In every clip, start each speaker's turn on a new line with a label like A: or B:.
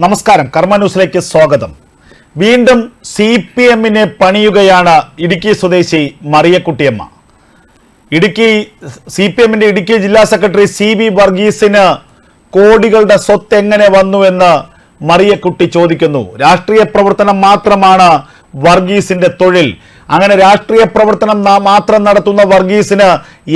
A: നമസ്കാരം, കർമ്മ ന്യൂസിലേക്ക് സ്വാഗതം. വീണ്ടും CPM-നെ പണിയുകയാണ് ഇടുക്കി സ്വദേശി മറിയക്കുട്ടിയമ്മ. CPM-ന്റെ ഇടുക്കി ജില്ലാ സെക്രട്ടറി CB വർഗീസിന് കോടികളുടെ സ്വത്ത് എങ്ങനെ വന്നുവെന്ന് മറിയക്കുട്ടി ചോദിക്കുന്നു. രാഷ്ട്രീയ പ്രവർത്തനം മാത്രമാണ് വർഗീസിന്റെ തൊഴിൽ. അങ്ങനെ രാഷ്ട്രീയ പ്രവർത്തനം മാത്രം നടത്തുന്ന വർഗീസിന്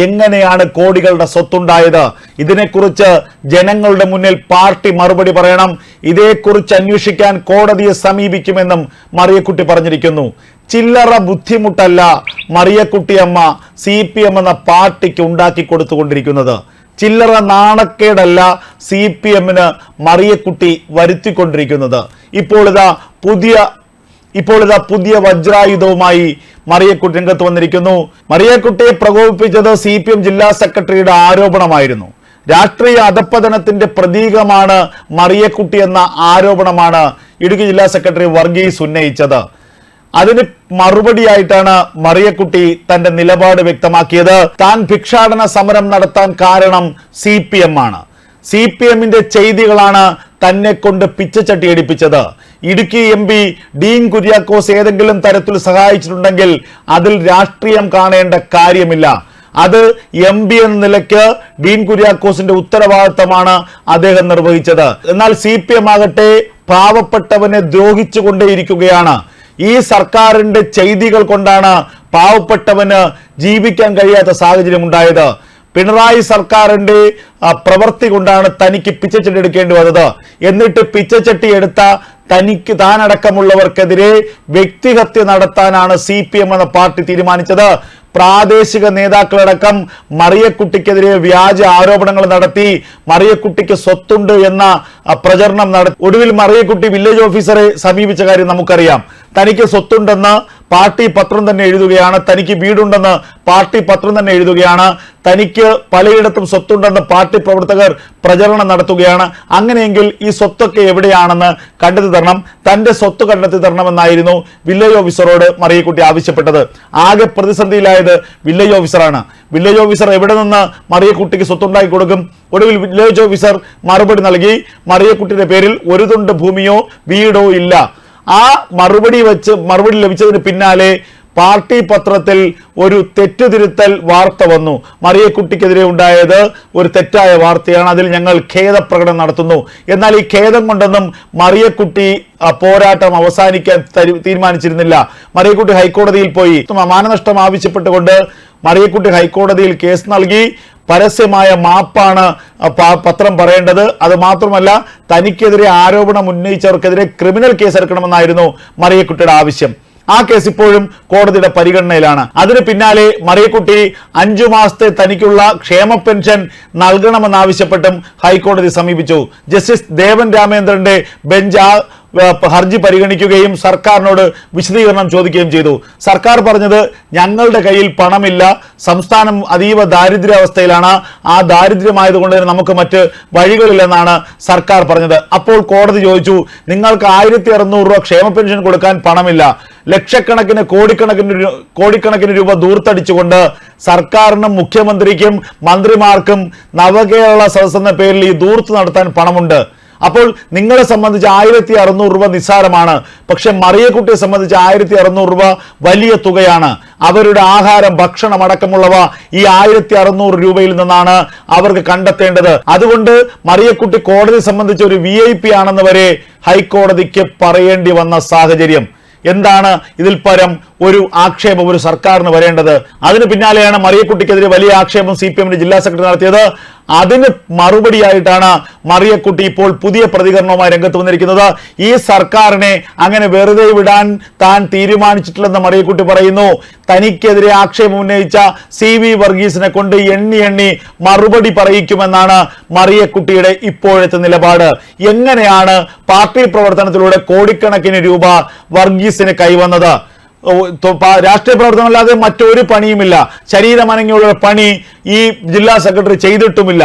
A: എങ്ങനെയാണ് കോടികളുടെ സ്വത്തുണ്ടായത്? ഇതിനെക്കുറിച്ച് ജനങ്ങളുടെ മുന്നിൽ പാർട്ടി മറുപടി പറയണം. ഇതേക്കുറിച്ച് അന്വേഷിക്കാൻ കോടതിയെ സമീപിക്കുമെന്നും മറിയക്കുട്ടി പറഞ്ഞിരിക്കുന്നു. ചില്ലറ ബുദ്ധിമുട്ടല്ല മറിയക്കുട്ടിയമ്മ CPM എന്ന പാർട്ടിക്ക് ഉണ്ടാക്കി കൊടുത്തുകൊണ്ടിരിക്കുന്നത്. ചില്ലറ നാണക്കേടല്ല CPM-ന് മറിയക്കുട്ടി വരുത്തിക്കൊണ്ടിരിക്കുന്നത്. ഇപ്പോൾ ഇതാ പുതിയ വജ്രായുധവുമായി മറിയക്കുട്ടി രംഗത്ത് വന്നിരിക്കുന്നു. മറിയക്കുട്ടിയെ പ്രകോപിപ്പിച്ചത് CPM ജില്ലാ സെക്രട്ടറിയുടെ ആരോപണമായിരുന്നു. രാഷ്ട്രീയ അധപ്പതനത്തിന്റെ പ്രതീകമാണ് മറിയക്കുട്ടി എന്ന ആരോപണമാണ് ഇടുക്കി ജില്ലാ സെക്രട്ടറി വർഗീസ് ഉന്നയിച്ചത്. അതിന് മറുപടിയായിട്ടാണ് മറിയക്കുട്ടി തന്റെ നിലപാട് വ്യക്തമാക്കിയത്. താൻ ഭിക്ഷാടന സമരം നടത്താൻ കാരണം CPM ആണ്. CPM-ന്റെ ചെയ്തികളാണ് തന്നെ കൊണ്ട് പിച്ചച്ചട്ടി എടുപ്പിച്ചത്. ഇടുക്കി MP ഡീൻ കുര്യാക്കോസ് ഏതെങ്കിലും തരത്തിൽ സഹായിച്ചിട്ടുണ്ടെങ്കിൽ അതിൽ രാഷ്ട്രീയം കാണേണ്ട കാര്യമില്ല. അത് MP എന്ന നിലയ്ക്ക് ഡീൻ കുര്യാക്കോസിന്റെ ഉത്തരവാദിത്തമാണ് അദ്ദേഹം നിർവഹിച്ചത്. എന്നാൽ CPM ആകട്ടെ പാവപ്പെട്ടവനെ ദ്രോഹിച്ചുകൊണ്ടേയിരിക്കുകയാണ്. ഈ സർക്കാരിന്റെ ചെയ്തികൾ കൊണ്ടാണ് പാവപ്പെട്ടവന് ജീവിക്കാൻ കഴിയാത്ത സാഹചര്യം ഉണ്ടായത്. പിണറായി സർക്കാരിന്റെ പ്രവൃത്തി കൊണ്ടാണ് തനിക്ക് പിച്ചച്ചട്ടി എടുക്കേണ്ടി വന്നത്. എന്നിട്ട് പിച്ചച്ചട്ടി എടുത്ത താനടക്കമുള്ളവർക്കെതിരെ വ്യക്തിഹത്യ നടത്താനാണ് CPM എന്ന പാർട്ടി തീരുമാനിച്ചത്. പ്രാദേശിക നേതാക്കളടക്കം മറിയക്കുട്ടിക്കെതിരെ വ്യാജ ആരോപണങ്ങൾ നടത്തി മറിയക്കുട്ടിക്ക് സ്വത്തുണ്ട് എന്ന പ്രചരണം നടത്തി. ഒടുവിൽ മറിയക്കുട്ടി വില്ലേജ് ഓഫീസറെ സമീപിച്ച കാര്യം നമുക്കറിയാം. തനിക്ക് സ്വത്തുണ്ടെന്ന് പാർട്ടി പത്രം തന്നെ എഴുതുകയാണ്. തനിക്ക് വീടുണ്ടെന്ന് പാർട്ടി പത്രം തന്നെ എഴുതുകയാണ്. തനിക്ക് പലയിടത്തും സ്വത്തുണ്ടെന്ന് പാർട്ടി പ്രവർത്തകർ പ്രചരണം നടത്തുകയാണ്. അങ്ങനെയെങ്കിൽ ഈ സ്വത്തൊക്കെ എവിടെയാണെന്ന് കണ്ടെത്തി തരണം, തന്റെ സ്വത്ത് കണ്ടെത്തി തരണമെന്നായിരുന്നു വില്ലേജ് ഓഫീസറോട് മറിയക്കുട്ടി ആവശ്യപ്പെട്ടത്. ആകെ പ്രതിസന്ധിയിലായത് വില്ലേജ് ഓഫീസറാണ്. വില്ലേജ് ഓഫീസർ എവിടെ നിന്ന് മറിയക്കുട്ടിക്ക് സ്വത്തുണ്ടാക്കി കൊടുക്കും? ഒടുവിൽ വില്ലേജ് ഓഫീസർ മറുപടി നൽകി, മറിയക്കുട്ടിയുടെ പേരിൽ ഒരു തുണ്ട് ഭൂമിയോ വീടോ ഇല്ല. ആ മറുപടി ലഭിച്ചതിന് പിന്നാലെ പാർട്ടി പത്രത്തിൽ ഒരു തെറ്റുതിരുത്തൽ വാർത്ത വന്നു. മറിയക്കുട്ടിക്കെതിരെ ഉണ്ടായത് ഒരു തെറ്റായ വാർത്തയാണ്, അതിൽ ഞങ്ങൾ ഖേദപ്രകടനം നടത്തുന്നു. എന്നാൽ ഈ ഖേദം കൊണ്ടൊന്നും മറിയക്കുട്ടി പോരാട്ടം അവസാനിക്കാൻ തീരുമാനിച്ചിരുന്നില്ല. മറിയക്കുട്ടി ഹൈക്കോടതിയിൽ പോയി മാനനഷ്ടം ആവശ്യപ്പെട്ടുകൊണ്ട് മറിയക്കുട്ടി ഹൈക്കോടതിയിൽ കേസ് നൽകി. പരസ്യമായ മാപ്പാണ് പത്രം പറയേണ്ടത്. അത് മാത്രമല്ല, തനിക്കെതിരെ ആരോപണം ഉന്നയിച്ചവർക്കെതിരെ ക്രിമിനൽ കേസ് എടുക്കണമെന്നായിരുന്നു മറിയക്കുട്ടിയുടെ ആവശ്യം. ആ കേസ് ഇപ്പോഴും കോടതിയുടെ പരിഗണനയിലാണ്. അതിന് പിന്നാലെ മറിയക്കുട്ടി 5 മാസത്തെ തനിക്കുള്ള ക്ഷേമ പെൻഷൻ നൽകണമെന്നാവശ്യപ്പെട്ടും ഹൈക്കോടതി സമീപിച്ചു. ജസ്റ്റിസ് ദേവൻ രാമേന്ദ്രന്റെ ബെഞ്ച് ഹർജി പരിഗണിക്കുകയും സർക്കാരിനോട് വിശദീകരണം ചോദിക്കുകയും ചെയ്തു. സർക്കാർ പറഞ്ഞത്, ഞങ്ങളുടെ കയ്യിൽ പണമില്ല, സംസ്ഥാനം അതീവ ദാരിദ്ര്യാവസ്ഥയിലാണ്, ആ ദാരിദ്ര്യമായതുകൊണ്ട് തന്നെ നമുക്ക് മറ്റ് വഴികളില്ലെന്നാണ് സർക്കാർ പറഞ്ഞത്. അപ്പോൾ കോടതി ചോദിച്ചു, നിങ്ങൾക്ക് 1600 രൂപ ക്ഷേമ പെൻഷൻ കൊടുക്കാൻ പണമില്ല, ലക്ഷക്കണക്കിന് കോടിക്കണക്കിന് രൂപ ദൂർത്തടിച്ചുകൊണ്ട് സർക്കാരിനും മുഖ്യമന്ത്രിക്കും മന്ത്രിമാർക്കും നവകേരള സദസ് എന്ന പേരിൽ ഈ ദൂർത്ത് നടത്താൻ പണമുണ്ട്. അപ്പോൾ നിങ്ങളെ സംബന്ധിച്ച് 1600 രൂപ നിസ്സാരമാണ്. പക്ഷെ മറിയക്കുട്ടിയെ സംബന്ധിച്ച് 1600 രൂപ വലിയ തുകയാണ്. അവരുടെ ആഹാരം, ഭക്ഷണം അടക്കമുള്ളവ ഈ 1600 രൂപയിൽ നിന്നാണ് അവർക്ക് കണ്ടെത്തേണ്ടത്. അതുകൊണ്ട് മറിയക്കുട്ടി കോടതി സംബന്ധിച്ച് ഒരു VIP ആണെന്ന് വരെ ഹൈക്കോടതിക്ക് പറയേണ്ടി വന്ന സാഹചര്യം. എന്താണ് ഇതിൽ പരം ഒരു ആക്ഷേപം ഒരു സർക്കാരിന് വരേണ്ടത്? അതിന് പിന്നാലെയാണ് മറിയക്കുട്ടിക്കെതിരെ വലിയ ആക്ഷേപം CPM-ന്റെ ജില്ലാ സെക്രട്ടറി നടത്തിയത്. അതിന് മറുപടിയായിട്ടാണ് മറിയക്കുട്ടി ഇപ്പോൾ പുതിയ പ്രതികരണവുമായി രംഗത്ത് വന്നിരിക്കുന്നത്. ഈ സർക്കാരിനെ അങ്ങനെ വെറുതെ വിടാൻ താൻ തീരുമാനിച്ചിട്ടില്ലെന്ന് മറിയക്കുട്ടി പറയുന്നു. തനിക്കെതിരെ ആക്ഷേപം ഉന്നയിച്ച CB വർഗീസിനെ കൊണ്ട് എണ്ണി മറുപടി പറയിക്കുമെന്നാണ് മറിയക്കുട്ടിയുടെ ഇപ്പോഴത്തെ നിലപാട്. എങ്ങനെയാണ് പാർട്ടി പ്രവർത്തനത്തിലൂടെ കോടിക്കണക്കിന് രൂപ വർഗീസിന് കൈവന്നത്? രാഷ്ട്രീയ പ്രവർത്തനം അല്ലാതെ മറ്റൊരു പണിയുമില്ല. ശരീരമനങ്ങിയുള്ള പണി ഈ ജില്ലാ സെക്രട്ടറി ചെയ്തിട്ടുമില്ല.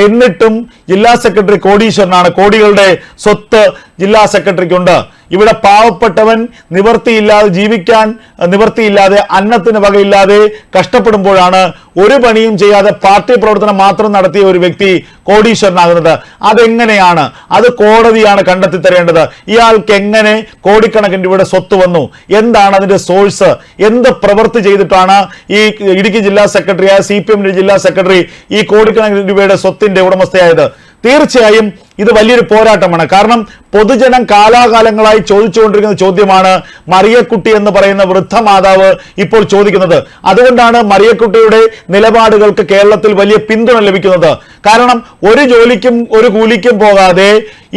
A: എന്നിട്ടും ജില്ലാ സെക്രട്ടറി കോടീശ്വരനാണ്. കോടികളുടെ സ്വത്ത് ജില്ലാ സെക്രട്ടറിക്കുണ്ട്. ഇവിടെ പാവപ്പെട്ടവൻ നിവർത്തിയില്ലാതെ ജീവിക്കാൻ നിവർത്തിയില്ലാതെ അന്നത്തിന് വകയില്ലാതെ കഷ്ടപ്പെടുമ്പോഴാണ് ഒരു പണിയും ചെയ്യാതെ പാർട്ടി പ്രവർത്തനം മാത്രം നടത്തിയ ഒരു വ്യക്തി കോടീശ്വരനാകുന്നത്. അതെങ്ങനെയാണ്? അത് കോടതിയാണ് കണ്ടെത്തി തരേണ്ടത്. ഇയാൾക്ക് എങ്ങനെ കോടിക്കണക്കിന് രൂപയുടെ സ്വത്ത് വന്നു? എന്താണ് അതിന്റെ സോഴ്സ്? എന്ത് പ്രവൃത്തി ചെയ്തിട്ടാണ് ഈ ഇടുക്കി ജില്ലാ സെക്രട്ടറിയായ CPM ജില്ലാ സെക്രട്ടറി ഈ കോടിക്കണക്കിന് രൂപയുടെ സ്വത്തിന്റെ ഉടമസ്ഥയായത്? തീർച്ചയായും ഇത് വലിയൊരു പോരാട്ടമാണ്. കാരണം പൊതുജനം കാലാകാലങ്ങളായി ചോദിച്ചുകൊണ്ടിരിക്കുന്ന ചോദ്യമാണ് മറിയക്കുട്ടി എന്ന് പറയുന്ന വൃദ്ധ മാതാവ് ഇപ്പോൾ ചോദിക്കുന്നത്. അതുകൊണ്ടാണ് മറിയക്കുട്ടിയുടെ നിലപാടുകൾക്ക് കേരളത്തിൽ വലിയ പിന്തുണ ലഭിക്കുന്നത്. കാരണം ഒരു ജോലിക്കും ഒരു കൂലിക്കും പോകാതെ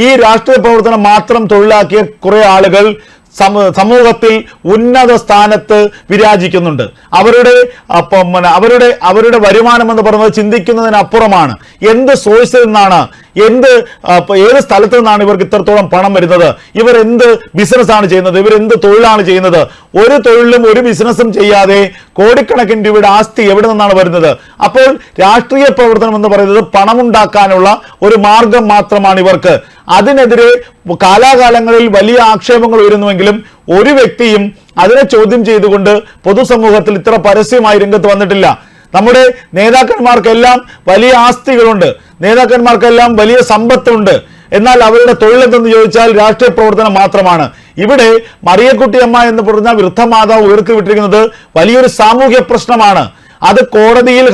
A: ഈ രാഷ്ട്രീയ പ്രവർത്തനം മാത്രം തൊഴിലാക്കിയ കുറെ ആളുകൾ സമൂഹത്തിൽ ഉന്നത സ്ഥാനത്ത് വിരാജിക്കുന്നുണ്ട്. അവരുടെ വരുമാനം എന്ന് പറയുന്നത് ചിന്തിക്കുന്നതിനപ്പുറമാണ്. എന്ത് സോഴ്സിൽ നിന്നാണ്, ഏത് സ്ഥലത്ത് നിന്നാണ് ഇവർക്ക് ഇത്രത്തോളം പണം വരുന്നത്? ഇവർ എന്ത് ബിസിനസ്സാണ് ചെയ്യുന്നത്? ഇവരെന്ത് തൊഴിലാണ് ചെയ്യുന്നത്? ഒരു തൊഴിലും ഒരു ബിസിനസ്സും ചെയ്യാതെ കോടിക്കണക്കിന് രൂപയുടെ ആസ്തി എവിടെ നിന്നാണ് വരുന്നത്? അപ്പോൾ രാഷ്ട്രീയ പ്രവർത്തനം എന്ന് പറയുന്നത് പണമുണ്ടാക്കാനുള്ള ഒരു മാർഗം മാത്രമാണ് ഇവർക്ക്. അതിനെതിരെ കാലാകാലങ്ങളിൽ വലിയ ആക്ഷേപങ്ങൾ ഉയരുന്നുവെങ്കിലും ഒരു വ്യക്തിയും അതിനെ ചോദ്യം ചെയ്തുകൊണ്ട് പൊതുസമൂഹത്തിൽ ഇത്ര പരസ്യമായി രംഗത്ത് വന്നിട്ടില്ല. നമ്മുടെ നേതാക്കന്മാർക്കെല്ലാം വലിയ ആസ്തികളുണ്ട്, നേതാക്കന്മാർക്കെല്ലാം വലിയ സമ്പത്തുണ്ട്. എന്നാൽ അവരുടെ തൊഴിലെന്തെന്ന് ചോദിച്ചാൽ രാഷ്ട്രീയ പ്രവർത്തനം മാത്രമാണ്. ഇവിടെ മറിയക്കുട്ടി അമ്മ എന്ന് പറഞ്ഞ വൃദ്ധമാതാവ് ഉയർത്തിവിട്ടിരിക്കുന്നത് വലിയൊരു സാമൂഹ്യ പ്രശ്നമാണ്. അത്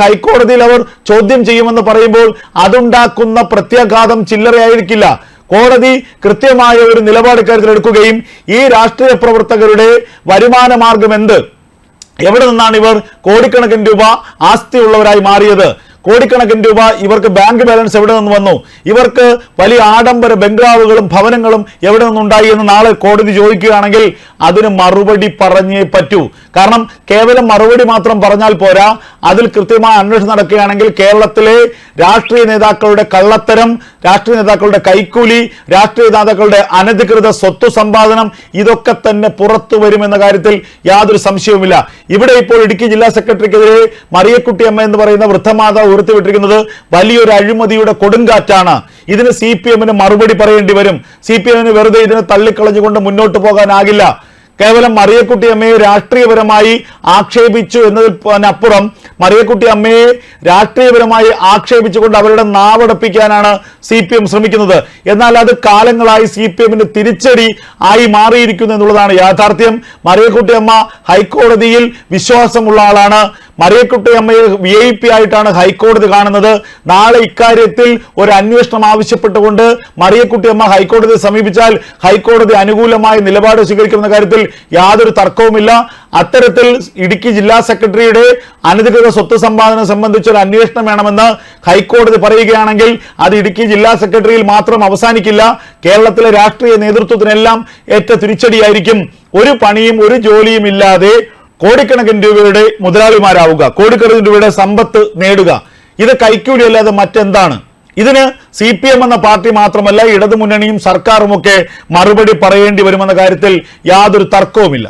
A: ഹൈക്കോടതിയിൽ അവർ ചോദ്യം ചെയ്യുമെന്ന് പറയുമ്പോൾ അതുണ്ടാക്കുന്ന പ്രത്യാഘാതം ചില്ലറയായിരിക്കില്ല. കോടതി കൃത്യമായ ഒരു നിലപാട് കാര്യത്തിൽ എടുക്കുകയും ഈ രാഷ്ട്രീയ പ്രവർത്തകരുടെ വരുമാന മാർഗം എന്ത്, എവിടെ നിന്നാണ് ഇവർ കോടിക്കണക്കിന് രൂപ ആസ്തിയുള്ളവരായി മാറിയത്, കോടിക്കണക്കിന് രൂപ ഇവർക്ക് ബാങ്ക് ബാലൻസ് എവിടെ നിന്ന് വന്നു, ഇവർക്ക് വലിയ ആഡംബര ബംഗ്ലാവുകളും ഭവനങ്ങളും എവിടെ നിന്നുണ്ടായി എന്ന് നാളെ കോടതി ചോദിക്കുകയാണെങ്കിൽ അതിന് മറുപടി പറഞ്ഞേ പറ്റൂ. കാരണം കേവലം മറുപടി മാത്രം പറഞ്ഞാൽ പോരാ, അതിൽ കൃത്യമായ അന്വേഷണം നടക്കുകയാണെങ്കിൽ കേരളത്തിലെ രാഷ്ട്രീയ നേതാക്കളുടെ കള്ളത്തരം, രാഷ്ട്രീയ നേതാക്കളുടെ കൈക്കൂലി, രാഷ്ട്രീയ നേതാക്കളുടെ അനധികൃത സ്വത്ത് സമ്പാദനം ഇതൊക്കെ തന്നെ പുറത്തു വരുമെന്ന കാര്യത്തിൽ യാതൊരു സംശയവുമില്ല. ഇവിടെ ഇപ്പോൾ ഇടുക്കി ജില്ലാ സെക്രട്ടറിക്കെതിരെ മറിയക്കുട്ടി അമ്മ എന്ന് പറയുന്ന വൃദ്ധമാതാവ് ഉയർത്തിവിട്ടിരിക്കുന്നത് വലിയൊരു അഴിമതിയുടെ കൊടുങ്കാറ്റാണ്. ഇതിന് CPM മറുപടി പറയേണ്ടി വരും. CPM വെറുതെ ഇതിനെ തള്ളിക്കളഞ്ഞുകൊണ്ട് മുന്നോട്ട് പോകാനാകില്ല. കേവലം മറിയക്കുട്ടി അമ്മയെ രാഷ്ട്രീയപരമായി ആക്ഷേപിച്ചു എന്നതിനപ്പുറം മറിയക്കുട്ടി അമ്മയെ രാഷ്ട്രീയപരമായി ആക്ഷേപിച്ചുകൊണ്ട് അവരുടെ നാവടപ്പിക്കാനാണ് CPM ശ്രമിക്കുന്നത്. എന്നാൽ അത് കാലങ്ങളായി CPM തിരിച്ചടി ആയി മാറിയിരിക്കുന്നു എന്നുള്ളതാണ് യാഥാർത്ഥ്യം. മറിയക്കുട്ടി അമ്മ ഹൈക്കോടതിയിൽ വിശ്വാസമുള്ള ആളാണ്. മറിയക്കുട്ടി അമ്മയെ VIP ആയിട്ടാണ് ഹൈക്കോടതി കാണുന്നത്. നാളെ ഇക്കാര്യത്തിൽ ഒരു അന്വേഷണം ആവശ്യപ്പെട്ടുകൊണ്ട് മറിയക്കുട്ടി അമ്മ ഹൈക്കോടതിയെ സമീപിച്ചാൽ ഹൈക്കോടതി അനുകൂലമായ നിലപാട് സ്വീകരിക്കുന്ന കാര്യത്തിൽ യാതൊരു തർക്കവുമില്ല. അത്തരത്തിൽ ഇടുക്കി ജില്ലാ സെക്രട്ടറിയുടെ അനധികൃത സ്വത്ത് സമ്പാദനം സംബന്ധിച്ച് ഒരു അന്വേഷണം വേണമെന്ന് ഹൈക്കോടതി പറയുകയാണെങ്കിൽ അത് ഇടുക്കി ജില്ലാ സെക്രട്ടറിയിൽ മാത്രം അവസാനിക്കില്ല. കേരളത്തിലെ രാഷ്ട്രീയ നേതൃത്വത്തിനെല്ലാം ഏറ്റ തിരിച്ചടിയായിരിക്കും. ഒരു പണിയും ഒരു ജോലിയും ഇല്ലാതെ കോടിക്കണക്കിന് രൂപയുടെ മുതലാളിമാരാവുക, കോടിക്കണക്കിന് രൂപയുടെ സമ്പത്ത് നേടുക, ഇത് കൈക്കൂലി അല്ലാതെ മറ്റെന്താണ്? ഇതിന് CPM എന്ന പാർട്ടി മാത്രമല്ല ഇടതുമുന്നണിയും സർക്കാരുമൊക്കെ മറുപടി പറയേണ്ടി വരുമെന്ന കാര്യത്തിൽ യാതൊരു തർക്കവുമില്ല.